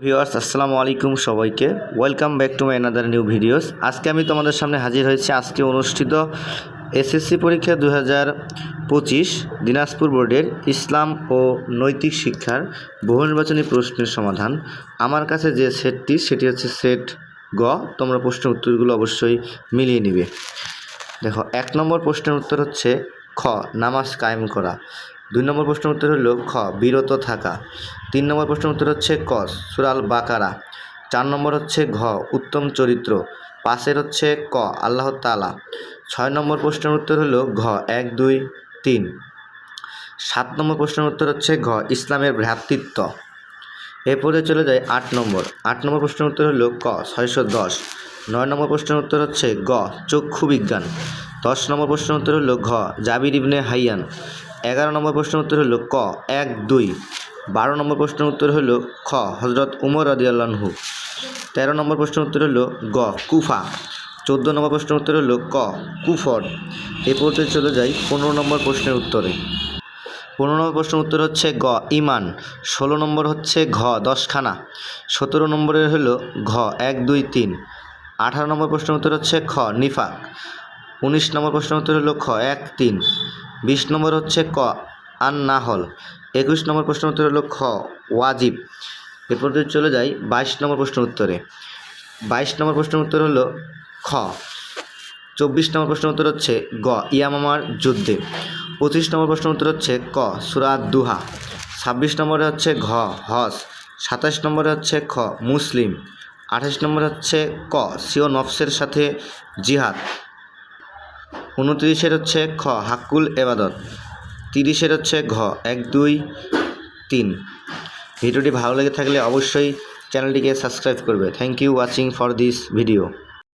Viewers আসসালামু আলাইকুম সবাইকে welcome back to my another new videos. আজকে আমি তোমাদের সামনে হাজির হয়েছি আজকে অনুষ্ঠিত এসএসসি পরীক্ষা 2025 দিনাজপুর বোর্ডের ইসলাম ও নৈতিক শিক্ষার বহু নির্বাচনী প্রশ্নের সমাধান। আমার কাছে যে সেটটি সেটি হচ্ছে সেট গ। তোমরা প্রশ্নের উত্তরগুলো অবশ্যই মিলিয়ে নিবে। দেখো, 1 নম্বর প্রশ্নের উত্তর হচ্ছে খ নামাজ কায়েম করা। 2 নম্বর প্রশ্নের উত্তর হলো খ বিরত থাকা। 3 নম্বর প্রশ্নের উত্তর হচ্ছে ক সূরা আল বাকারা। 4 নম্বর হচ্ছে ঘ উত্তম চরিত্র। 5 হচ্ছে ক আল্লাহ তাআলা। 6 নম্বর প্রশ্নের উত্তর হলো ঘ 1, 2, 3। 7 নম্বর প্রশ্নের উত্তর হচ্ছে ঘ ইসলামের ভ্রাতৃত্ব। এরপরে চলে যায় 8 নম্বর। 8 নম্বর প্রশ্নের উত্তর হলো ক 610। 9 নম্বর প্রশ্নের উত্তর হচ্ছে গ চক্ষু বিজ্ঞান। 10 নম্বর প্রশ্নের উত্তর হলো ঘ জাবির ইবনে হাইয়ান। 11 নম্বর প্রশ্নের উত্তর হলো ক 1, 2। 12 নম্বর প্রশ্নের উত্তর হলো খ হযরত উমর রাদিয়াল্লাহু আনহু। 13 নম্বর প্রশ্নের উত্তর হলো গ কুফা। 14 নম্বর প্রশ্নের উত্তর হলো ক কুফর। এরপর চলে যাই 15 নম্বর প্রশ্নের উত্তরে। 15 নম্বর প্রশ্নের উত্তর হচ্ছে গ ইমান। 16 নম্বর হচ্ছে ঘ 10 খানা। 17 নম্বরের হলো ঘ 1, 2, 3। 18 নম্বর প্রশ্নের উত্তর হচ্ছে খ নিফাক। 19 নম্বর প্রশ্নের উত্তর হলো খ 1, 3। 20 নম্বর হচ্ছে ক আন নাহল। 21 নম্বর প্রশ্নের উত্তর হলো খ ওয়াজিব। এরপর চলে যাই 22 নম্বর প্রশ্নের উত্তরে। 22 নম্বর প্রশ্নের উত্তর হলো খ। 24 নম্বর প্রশ্নের উত্তর হচ্ছে গ ইয়ামামার যুদ্ধে। 25 নম্বর প্রশ্নের উত্তর হচ্ছে ক সূরা দুহা। 26 নম্বরে হচ্ছে ঘ হজ। 27 নম্বরে হচ্ছে খ মুসলিম। 28 নম্বরে হচ্ছে ক সিও নফসের সাথে জিহাদ। 29 হচ্ছে খ হাক্কুল এবাদত। 30 হচ্ছে ঘ 1, 2, 3। ভিডিওটি ভালো লেগে থাকলে অবশ্যই চ্যানেলটিকে সাবস্ক্রাইব করবে। Thank you watching for this video.